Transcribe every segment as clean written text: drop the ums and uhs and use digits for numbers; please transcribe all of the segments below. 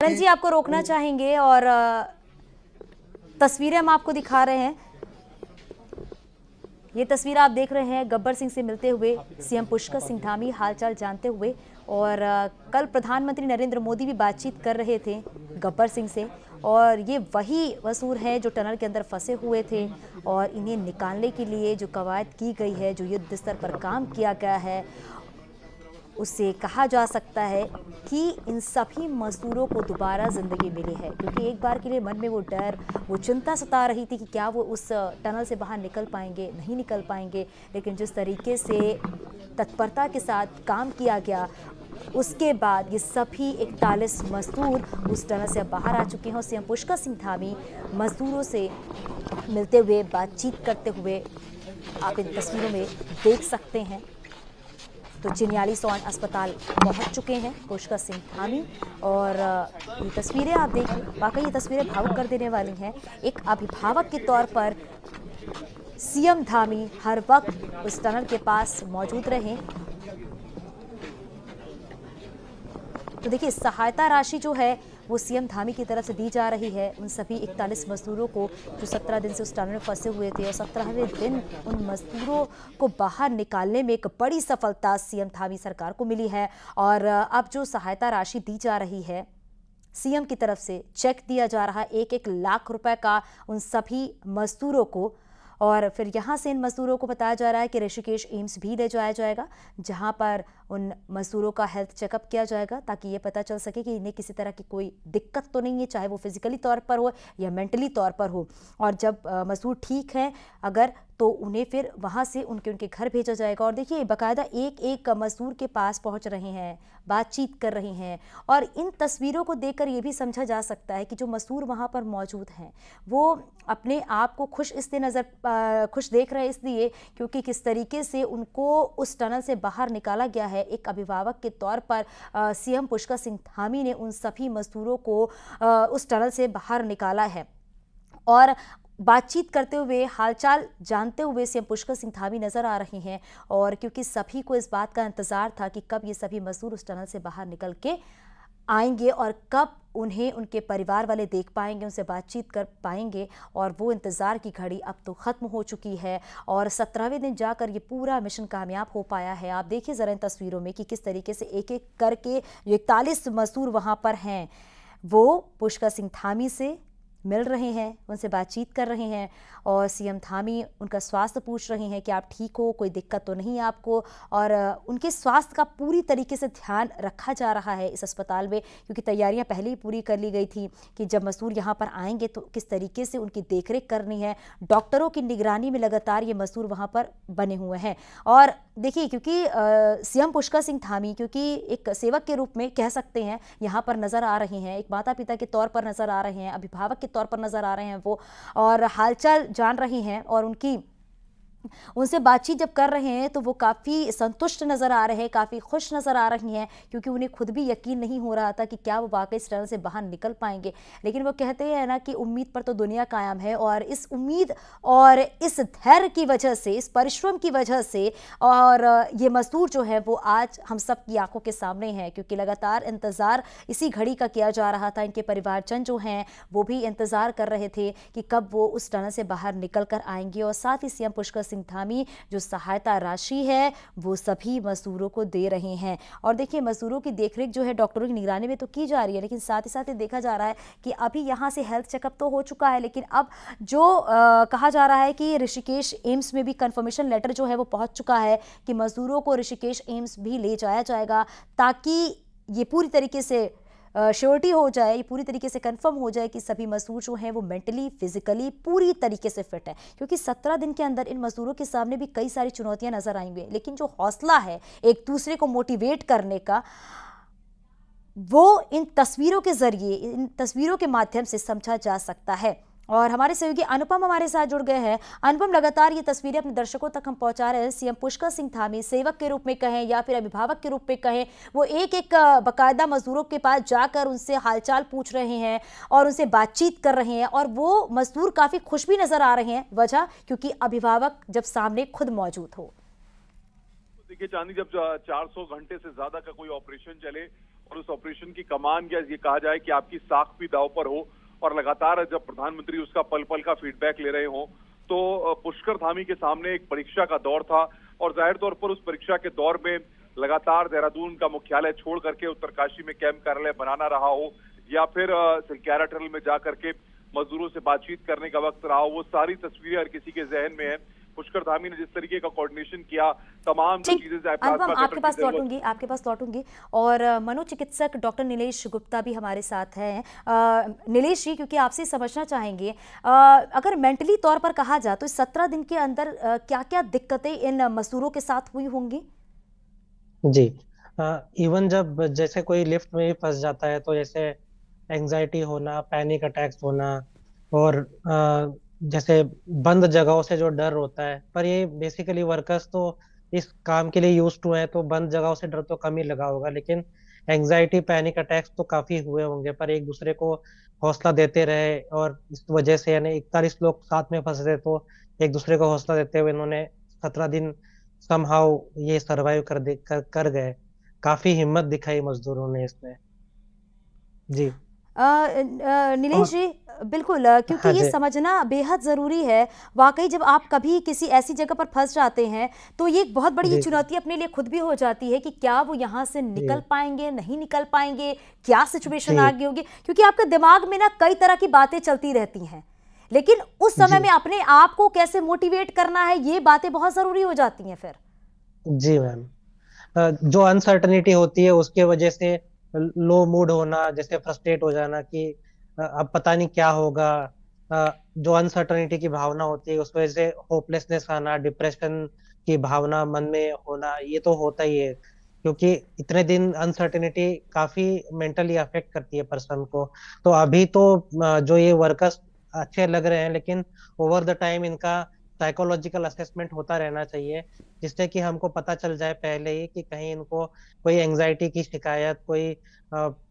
करण जी आपको रोकना चाहेंगे और तस्वीरें हम आपको दिखा रहे हैं। ये तस्वीर आप देख रहे हैं गब्बर सिंह से मिलते हुए सीएम पुष्कर सिंह धामी हालचाल जानते हुए। और कल प्रधानमंत्री नरेंद्र मोदी भी बातचीत कर रहे थे गब्बर सिंह से, और ये वही मजदूर हैं जो टनल के अंदर फंसे हुए थे और इन्हें निकालने के लिए जो कवायद की गई है, जो युद्ध स्तर पर काम किया गया है, उससे कहा जा सकता है कि इन सभी मजदूरों को दोबारा ज़िंदगी मिली है। क्योंकि एक बार के लिए मन में वो डर, वो चिंता सता रही थी कि क्या वो उस टनल से बाहर निकल पाएंगे, नहीं निकल पाएंगे। लेकिन जिस तरीके से तत्परता के साथ काम किया गया, उसके बाद ये सभी 41 मजदूर उस टनल से बाहर आ चुके हैं। और सीएम पुष्कर सिंह धामी मजदूरों से मिलते हुए, बातचीत करते हुए आप इन तस्वीरों में देख सकते हैं। तो चिन्यालीसौन अस्पताल पहुंच चुके हैं पुष्कर सिंह धामी। और ये तस्वीरें आप देखिए, वाकई ये तस्वीरें भावुक कर देने वाली हैं। एक अभिभावक के तौर पर सीएम धामी हर वक्त उस टनल के पास मौजूद रहे। तो देखिए, सहायता राशि जो है वो सीएम धामी की तरफ से दी जा रही है उन सभी 41 मजदूरों को जो 17 दिन से उस टनल में फंसे हुए थे। और 17वें दिन उन मजदूरों को बाहर निकालने में एक बड़ी सफलता सीएम धामी सरकार को मिली है। और अब जो सहायता राशि दी जा रही है, सीएम की तरफ से चेक दिया जा रहा है 1-1 लाख रुपए का उन सभी मजदूरों को। और फिर यहाँ से इन मजदूरों को बताया जा रहा है कि ऋषिकेश एम्स भी ले जाया जाएगा, जहाँ पर उन मजदूरों का हेल्थ चेकअप किया जाएगा, ताकि ये पता चल सके कि इन्हें किसी तरह की कोई दिक्कत तो नहीं है, चाहे वो फिजिकली तौर पर हो या मेंटली तौर पर हो। और जब मजदूर ठीक हैं अगर, तो उन्हें फिर वहाँ से उनके घर भेजा जाएगा। और देखिए, बाकायदा एक एक मजदूर के पास पहुँच रहे हैं, बातचीत कर रहे हैं। और इन तस्वीरों को देखकर ये भी समझा जा सकता है कि जो मजदूर वहाँ पर मौजूद हैं वो अपने आप को खुश खुश देख रहे हैं, इसलिए क्योंकि किस तरीके से उनको उस टनल से बाहर निकाला गया है। एक अभिभावक के तौर पर सीएम पुष्कर सिंह धामी ने उन सभी मजदूरों को उस टनल से बाहर निकाला है। और बातचीत करते हुए, हालचाल जानते हुए सीएम पुष्कर सिंह धामी नजर आ रहे हैं। और क्योंकि सभी को इस बात का इंतजार था कि कब ये सभी मजदूर उस टनल से बाहर निकल के आएंगे और कब उन्हें उनके परिवार वाले देख पाएंगे, उनसे बातचीत कर पाएंगे। और वो इंतज़ार की घड़ी अब तो ख़त्म हो चुकी है और 17वें दिन जाकर ये पूरा मिशन कामयाब हो पाया है। आप देखिए ज़रा इन तस्वीरों में कि किस तरीके से एक एक करके जो 41 मजदूर वहाँ पर हैं वो पुष्कर सिंह धामी से मिल रहे हैं, उनसे बातचीत कर रहे हैं। और सीएम धामी उनका स्वास्थ्य पूछ रहे हैं कि आप ठीक हो, कोई दिक्कत तो नहीं है आपको। और उनके स्वास्थ्य का पूरी तरीके से ध्यान रखा जा रहा है इस अस्पताल में, क्योंकि तैयारियां पहले ही पूरी कर ली गई थी कि जब मजदूर यहाँ पर आएंगे तो किस तरीके से उनकी देखरेख करनी है। डॉक्टरों की निगरानी में लगातार ये मजदूर वहाँ पर बने हुए हैं। और देखिए, क्योंकि सीएम पुष्कर सिंह धामी क्योंकि एक सेवक के रूप में कह सकते हैं यहाँ पर नजर आ रहे हैं, एक माता पिता के तौर पर नजर आ रहे हैं, अभिभावक के तौर पर नजर आ रहे हैं वो, और हालचाल जान रही हैं। और उनसे बातचीत जब कर रहे हैं तो वो काफ़ी संतुष्ट नज़र आ रहे हैं, काफ़ी खुश नज़र आ रही हैं, क्योंकि उन्हें खुद भी यकीन नहीं हो रहा था कि क्या वो वाकई इस टनल से बाहर निकल पाएंगे। लेकिन वो कहते हैं ना कि उम्मीद पर तो दुनिया कायम है। और इस उम्मीद और इस धैर्य की वजह से, इस परिश्रम की वजह से, और ये मजदूर जो है वो आज हम सब की आंखों के सामने हैं, क्योंकि लगातार इंतज़ार इसी घड़ी का किया जा रहा था। इनके परिवारजन जो हैं वो भी इंतज़ार कर रहे थे कि कब वो उस टनल से बाहर निकल कर आएंगे। और साथ ही सीएम पुष्कर सिंह धामी जो सहायता राशि है वो सभी मजदूरों को दे रहे हैं। और देखिए, मजदूरों की देखरेख जो है डॉक्टरों की निगरानी में तो की जा रही है, लेकिन साथ ही साथ ये देखा जा रहा है कि अभी यहाँ से हेल्थ चेकअप तो हो चुका है, लेकिन अब जो कहा जा रहा है कि ऋषिकेश एम्स में भी कंफर्मेशन लेटर जो है वो पहुंच चुका है कि मजदूरों को ऋषिकेश एम्स भी ले जाया जाएगा, ताकि ये पूरी तरीके से श्योरिटी हो जाए, ये पूरी तरीके से कंफर्म हो जाए कि सभी मजदूर जो हैं वो मेंटली, फिजिकली पूरी तरीके से फिट है। क्योंकि 17 दिन के अंदर इन मजदूरों के सामने भी कई सारी चुनौतियां नजर आएंगी, लेकिन जो हौसला है एक दूसरे को मोटिवेट करने का, वो इन तस्वीरों के जरिए, इन तस्वीरों के माध्यम से समझा जा सकता है। और हमारे सहयोगी अनुपम हमारे साथ जुड़ गए हैं। अनुपम, लगातार ये तस्वीरें अपने दर्शकों तक हम पहुंचा रहे हैं। सीएम पुष्कर सिंह धामी सेवक के रूप में कहें या फिर अभिभावक के रूप में कहें, वो एक एक बाकायदा मजदूरों के पास जाकर उनसे हालचाल पूछ रहे हैं और उनसे बातचीत कर रहे हैं। और वो मजदूर काफी खुश भी नजर आ रहे हैं, वजह क्योंकि अभिभावक जब सामने खुद मौजूद हो। देखिए चांदी, जब 400 घंटे से ज्यादा का कोई ऑपरेशन चले और उस ऑपरेशन की कमान या ये कहा जाए कि आपकी साख भी दांव पर हो, और लगातार जब प्रधानमंत्री उसका पल पल का फीडबैक ले रहे हों, तो पुष्कर धामी के सामने एक परीक्षा का दौर था। और जाहिर तौर पर उस परीक्षा के दौर में लगातार देहरादून का मुख्यालय छोड़ करके उत्तरकाशी में कैंप कार्यालय बनाना रहा हो, या फिर सिलक्यारा टनल में जाकर के मजदूरों से बातचीत करने का वक्त रहा हो, वो सारी तस्वीरें हर किसी के जहन में है। पुष्कर धामी ने जिस तरीके का कोऑर्डिनेशन किया, तमाम जो चीजें अनुपम आपके पास लौटूंगी और मनोचिकित्सक डॉक्टर नीलेश गुप्ता भी हमारे साथ हैं। नीलेश जी, क्योंकि आपसे समझना चाहेंगे, अगर मेंटली तौर पर कहा जाए तो 17 दिन के अंदर क्या क्या दिक्कतें इन मजदूरों के साथ हुई होंगी? जी, इवन जब जैसे कोई लिफ्ट में ही फंस जाता है तो जैसे एंजाइटी होना, पैनिक अटैक्स होना, और जैसे बंद जगहों से जो डर होता है, पर ये बेसिकली वर्कर्स तो इस काम के लिए यूज टू है, तो बंद जगहों से डर तो कम ही लगा होगा, लेकिन एंजाइटी पैनिक अटैक्स तो काफी हुए होंगे। पर एक दूसरे को हौसला देते रहे, और इस वजह से यानी 41 लोग साथ में फंसे थे, तो एक दूसरे को हौसला देते हुए इन्होंने 17 दिन समहाउ ये सरवाइव कर गए। काफी हिम्मत दिखाई मजदूरों ने इसमें। जी। नीलेश और जी, बिल्कुल, क्योंकि हाँ ये जी। समझना बेहद ज़रूरी है। वाकई जब आप कभी किसी ऐसी जगह पर फंस जाते हैं तो ये एक बहुत बड़ी जी जी चुनौती अपने लिए खुद भी हो जाती है कि क्या वो यहाँ से निकल जी पाएंगे, नहीं निकल पाएंगे, क्या सिचुएशन जी आगे होगी, क्योंकि आपके दिमाग में ना कई तरह की बातें चलती रहती हैं। लेकिन उस समय जी में अपने आप को कैसे मोटिवेट करना है, ये बातें बहुत ज़रूरी हो जाती हैं फिर। जी मैम। जो अनसर्टनिटी होती है उसके वजह से लो मूड होना, जैसे फ्रस्ट्रेट हो जाना कि अब पता नहीं क्या होगा। जो अनसर्टनिटी की भावना होती है उस वजह से होपलेसनेस आना, डिप्रेशन की भावना मन में होना, ये तो होता ही है, क्योंकि इतने दिन अनसर्टेनिटी काफी मेंटली अफेक्ट करती है पर्सन को। तो अभी तो जो ये वर्कर्स अच्छे लग रहे हैं, लेकिन ओवर द टाइम इनका साइकोलॉजिकल असेसमेंट होता रहना चाहिए, जिससे कि हमको पता चल जाए पहले ही कि कहीं इनको कोई एंजाइटी की शिकायत, कोई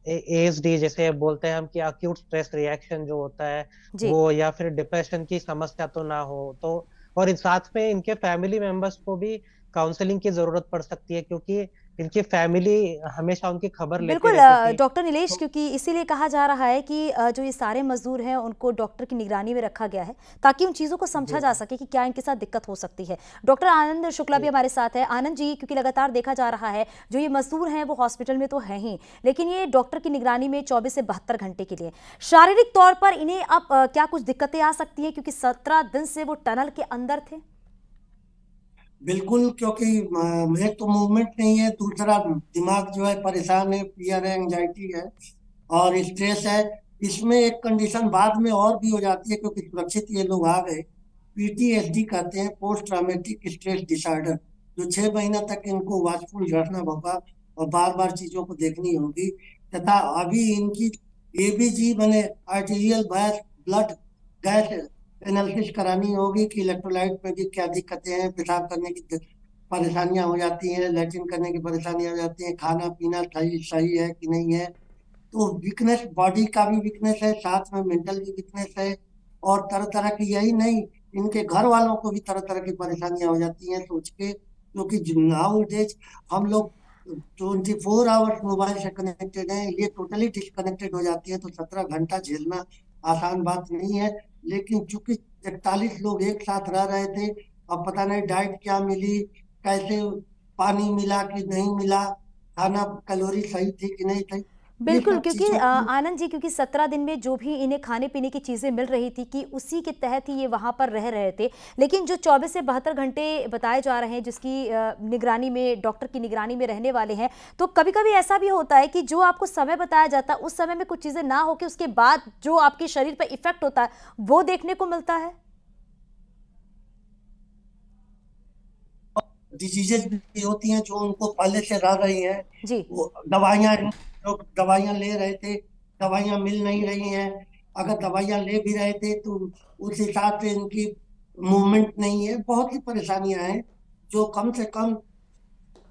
एएसडी जैसे बोलते हैं हम कि अक्यूट स्ट्रेस रिएक्शन जो होता है जी। वो, या फिर डिप्रेशन की समस्या तो ना हो। तो और इस साथ में इनके फैमिली मेंबर्स को भी काउंसलिंग की जरूरत पड़ सकती है, क्योंकि इनकी फैमिली हमेशा उनकी खबर लेती बिल्कुल, रहती थी। डॉक्टर नीलेश, तो क्योंकि इसीलिए कहा जा रहा है कि जो ये सारे मजदूर हैं उनको डॉक्टर की निगरानी में रखा गया है ताकि उन चीज़ों को जी समझा जा मैम। सके कि क्या इनके साथ दिक्कत हो सकती है। डॉक्टर आनंद शुक्ला भी जी हमारे साथ है। आनंद जी, क्योंकि लगातार देखा जा रहा है जो ये मजदूर हैं वो हॉस्पिटल में तो हैं ही, लेकिन ये डॉक्टर की निगरानी में 24 से 72 घंटे के लिए, शारीरिक तौर पर इन्हें अब क्या कुछ दिक्कतें आ सकती हैं, क्योंकि 17 दिन से वो टनल के अंदर थे? बिल्कुल, क्योंकि एक तो मूवमेंट नहीं है, दूसरा दिमाग जो है परेशान है, फियर है, एंजाइटी है और स्ट्रेस है। इसमें एक कंडीशन बाद में और भी हो जाती है, क्योंकि सुरक्षित ये लोग आ गए। पीटीएसडी कहते हैं, पोस्ट ट्रॉमेटिक स्ट्रेस डिसऑर्डर, जो 6 महीना तक इनको वॉचफुल रहना होगा और बार बार चीजों को देखनी होगी। तथा अभी इनकी एबीजी मैंने आर्टीरियल ब्लड गैस एनालिसिस करानी होगी कि इलेक्ट्रोलाइट में भी क्या दिक्कतें हैं, पेशाब करने की परेशानियां हो जाती हैं, लैट्रिन करने की परेशानियां हो जाती हैं, खाना पीना सही सही है कि नहीं है। तो वीकनेस, बॉडी का भी वीकनेस है, साथ में मेंटल भी वीकनेस है। और तरह तरह की, यही नहीं, इनके घर वालों को भी तरह तरह की परेशानियां हो जाती हैं सोच के, क्योंकि नाउ डेज हम लोग 24 आवर्स मोबाइल से कनेक्टेड हैं, ये टोटली डिस्कनेक्टेड हो जाती है। तो 17 घंटा झेलना आसान बात नहीं है। लेकिन चूंकि 41 लोग एक साथ रह रहे थे, अब पता नहीं डाइट क्या मिली, कैसे पानी मिला कि नहीं मिला, खाना कैलोरी सही थी कि नहीं थी, ये बिल्कुल, सब क्योंकि चीजों की। आनंद जी, क्योंकि 17 दिन में जो भी इन्हें खाने पीने की चीज़ें मिल रही थी कि उसी के तहत ही ये वहाँ पर रह रहे थे। लेकिन जो 24 से 72 घंटे बताए जा रहे हैं जिसकी निगरानी में, डॉक्टर की निगरानी में रहने वाले हैं, तो कभी-कभी ऐसा भी होता है कि जो आपको समय बताया जाता है उस समय में कुछ चीज़ें ना हो के उसके बाद जो आपके शरीर पर इफ़ेक्ट होता है वो देखने को मिलता है? डिजीजेज भी होती हैं जो उनको पहले से रह रही हैं। जी। वो दवाइयाँ, लोग दवाइयाँ ले रहे थे, दवाइयाँ मिल नहीं रही हैं। अगर दवाइयाँ ले भी रहे थे तो उस हिसाब से इनकी मूवमेंट नहीं है। बहुत सी परेशानियां हैं जो कम से कम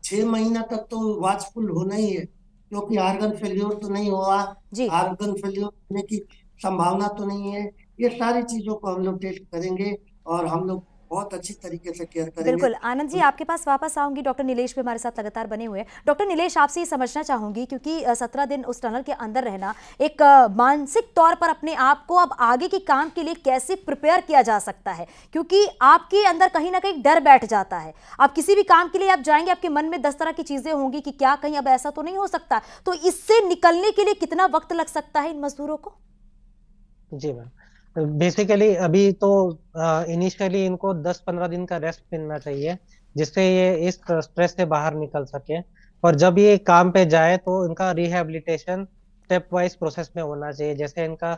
6 महीना तक तो वॉचफुल होना ही है, क्योंकि आर्गन फेल्योर तो नहीं हुआ, जी। आर्गन फेल्योर होने की संभावना तो नहीं है। ये सारी चीजों को हम लोग टेस्ट करेंगे और हम लोग बहुत अच्छी तरीके से केयर करेंगे। बिल्कुल आनंद जी, आपके पास वापस आऊंगी। डॉक्टर नीलेश भी हमारे साथ लगातार बने हुए हैं। डॉक्टर नीलेश, आपसे ये समझना चाहूंगी, क्योंकि 17 दिन उस टनल के अंदर रहना, एक मानसिक तौर पर अपने आप को अब आगे के काम के लिए कैसे प्रिपेयर किया जा सकता है, क्योंकि आपके अंदर कहीं ना कहीं डर बैठ जाता है। आप किसी भी काम के लिए आप जाएंगे, आपके मन में 10 तरह की चीजें होंगी कि क्या कहीं अब ऐसा तो नहीं हो सकता। तो इससे निकलने के लिए कितना वक्त लग सकता है इन मजदूरों को? जी मैम, बेसिकली अभी तो इनिशियली इनको 10-15 दिन का रेस्ट मिलना चाहिए, जिससे ये इस स्ट्रेस से बाहर निकल सके। और जब ये काम पे जाए तो इनका रिहैबिलिटेशन स्टेप वाइज प्रोसेस में होना चाहिए। जैसे इनका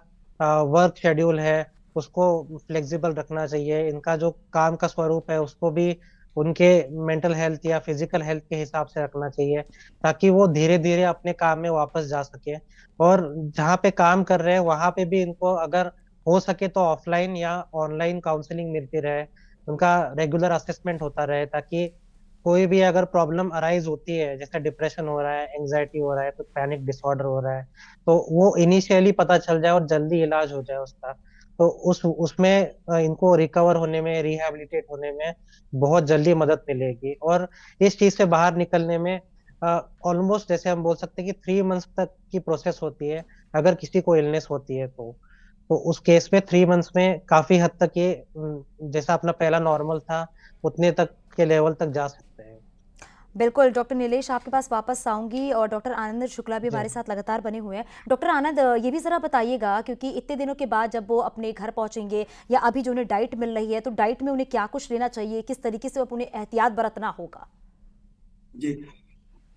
वर्क शेड्यूल है उसको फ्लेक्सिबल रखना चाहिए, इनका जो काम का स्वरूप है उसको भी उनके मेंटल हेल्थ या फिजिकल हेल्थ के हिसाब से रखना चाहिए, ताकि वो धीरे धीरे अपने काम में वापस जा सके। और जहाँ पे काम कर रहे हैं वहां पे भी इनको अगर हो सके तो ऑफलाइन या ऑनलाइन काउंसलिंग मिलती रहे, उनका रेगुलर असेसमेंट होता रहे, ताकि कोई भी अगर प्रॉब्लम अराइज होती है, जैसे डिप्रेशन हो रहा है, एंजाइटी हो रहा है, तो पैनिक डिसऑर्डर हो रहा है, तो वो इनिशियली पता चल जाए और जल्दी इलाज हो जाए उसका। तो उसमें इनको रिकवर होने में, रिहैबिलिटेट होने में बहुत जल्दी मदद मिलेगी। और इस चीज से बाहर निकलने में ऑलमोस्ट जैसे हम बोल सकते हैं कि 3 मंथ्स तक की प्रोसेस होती है, अगर किसी को इलनेस होती है तो उस केस में 3 मंथ्स में काफी हद तक ये जैसा अपना पहला नॉर्मल था उतने तक के लेवल तक जा सकते हैं। बिल्कुल डॉक्टर नीलेश, आपके पास वापस आऊंगी। और डॉक्टर आनंद शुक्ला भी जी। हमारे साथ लगातार बने हुए हैं। डॉक्टर आनंद, ये भी जरा बताइएगा, क्योंकि इतने दिनों के बाद जब वो अपने घर पहुंचेंगे, या अभी जो उन्हें डाइट मिल रही है, तो डाइट में उन्हें क्या कुछ लेना चाहिए, किस तरीके से उन्हें एहतियात बरतना होगा? जी,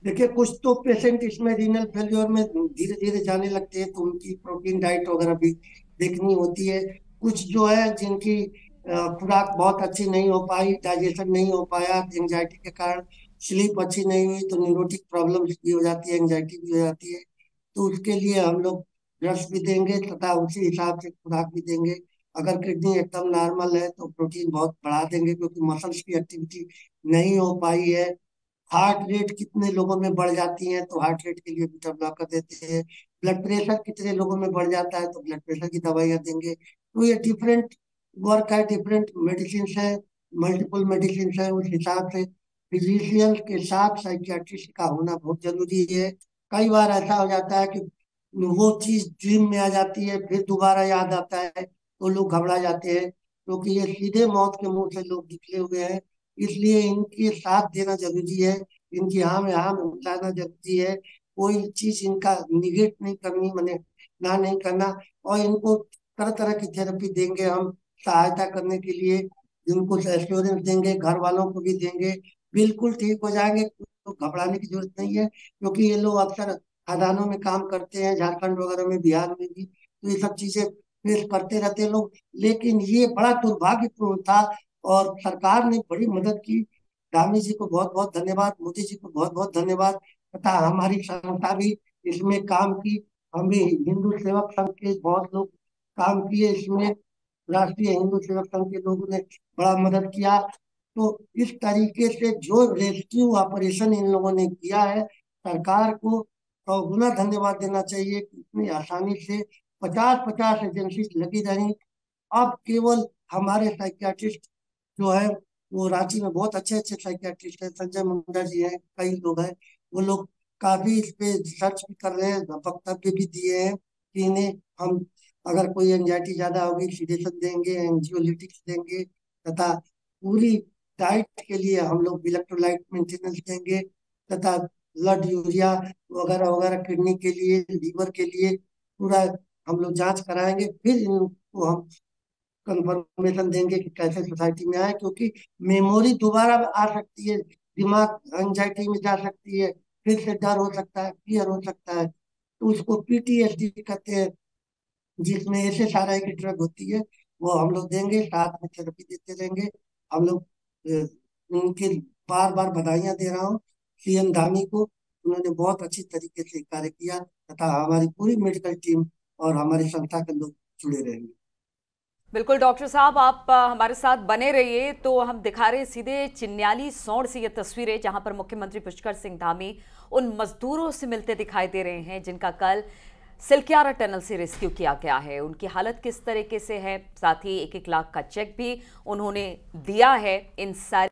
देखिए कुछ तो पेशेंट इसमें रीनल फेल्योर में धीरे धीरे जाने लगते हैं, तो उनकी प्रोटीन डाइट वगैरह भी देखनी होती है। कुछ जो है जिनकी खुराक बहुत अच्छी नहीं हो पाई, डाइजेशन नहीं हो पाया एंजाइटी के कारण, स्लीप अच्छी नहीं हुई, तो न्यूरोटिक प्रॉब्लम्स भी हो जाती है, एंजाइटी भी हो जाती है। तो उसके लिए हम लोग ड्रग्स भी देंगे तथा उसी हिसाब से खुराक भी देंगे। अगर किडनी एकदम नॉर्मल है तो प्रोटीन बहुत बढ़ा देंगे, क्योंकि मसल्स की एक्टिविटी नहीं हो पाई है। हार्ट रेट कितने लोगों में बढ़ जाती है तो हार्ट रेट के लिए बीटा ब्लॉकर देते हैं। ब्लड प्रेशर कितने लोगों में बढ़ जाता है तो ब्लड प्रेशर की दवाइयाँ देंगे। तो ये डिफरेंट वर्क है, डिफरेंट मेडिसिन है, मल्टीपल मेडिसिन है। उस हिसाब से फिजिशियन के साथ साइकियाट्रिस्ट का होना बहुत जरूरी है। कई बार ऐसा हो जाता है कि वो चीज ड्रीम में आ जाती है, फिर दोबारा याद आता है तो लोग घबरा जाते हैं, क्योंकि ये सीधे मौत के मुंह से लोग निकले हुए हैं। इसलिए इनके साथ देना जरूरी है, इनकी हाँ में हाँ मिलाना जरूरी है। कोई चीज इनका निगेट नहीं करनी, मैंने ना नहीं करना। और इनको तरह तरह की थेरेपी देंगे हम सहायता करने के लिए, इनको एश्योरेंस देंगे, घर वालों को भी देंगे। बिल्कुल ठीक हो जाएंगे, तो घबराने की जरूरत नहीं है, क्योंकि ये लोग अक्सर खदानों में काम करते हैं, झारखंड वगैरह में, बिहार में भी, तो ये सब चीजें फेस करते रहते हैं लोग। लेकिन ये बड़ा दुर्भाग्यपूर्ण था और सरकार ने बड़ी मदद की। धामी जी को बहुत बहुत धन्यवाद, मोदी जी को बहुत बहुत धन्यवाद, तथा हमारी संस्था भी इसमें काम की। हम भी हिंदू सेवक संघ के बहुत लोग काम किए इसमें, राष्ट्रीय हिंदू सेवक संघ के लोगों ने बड़ा मदद किया। तो इस तरीके से जो रेस्क्यू ऑपरेशन इन लोगों ने किया है, सरकार को 100 गुना धन्यवाद देना चाहिए कि इतनी आसानी से 50-50 एजेंसी लगी रही। अब केवल हमारे साइकियाट्रिस्ट जो है, वो रांची में बहुत अच्छे अच्छे साइकियाट्रिस्ट है, संजय मुंडा जी हैं, कई लोग हैं, वो लोग काफी इस पे रिसर्च भी कर रहे हैं, वक्तव्य भी दिए हैं कि इन्हें हम अगर कोई एंजाइटी ज्यादा होगी सीडेशन देंगे, एंजियोलिटिक्स देंगे, तथा पूरी डाइट के लिए हम लोग इलेक्ट्रोलाइट मेंटेनेंस देंगे, तथा ब्लड यूरिया वगैरह वगैरह, किडनी के लिए, लीवर के लिए पूरा हम लोग जांच कराएंगे। फिर इनको हम कंफर्मेशन देंगे कि कैसे सोसाइटी में आए, क्योंकि मेमोरी दोबारा आ सकती है, दिमाग एंजाइटी में जा सकती है, फिर से डर हो सकता है, फियर हो सकता है, तो उसको पीटीएसडी कहते हैं, जिसमें ऐसे सारा की ड्रग होती है, वो हम लोग देंगे, साथ में थेरेपी देते रहेंगे हम लोग। उनके बार बार बधाइयां दे रहा हूँ सीएम धामी को, उन्होंने बहुत अच्छी तरीके से कार्य किया, तथा हमारी पूरी मेडिकल टीम और हमारी संस्था के लोग जुड़े रहेंगे। बिल्कुल डॉक्टर साहब, आप हमारे साथ बने रहिए। तो हम दिखा रहे सीधे चिन्याली सौड़ से ये तस्वीरें, जहां पर मुख्यमंत्री पुष्कर सिंह धामी उन मजदूरों से मिलते दिखाई दे रहे हैं जिनका कल सिलक्यारा टनल से रेस्क्यू किया गया है। उनकी हालत किस तरीके से है, साथ ही 1-1 लाख का चेक भी उन्होंने दिया है। इन सारी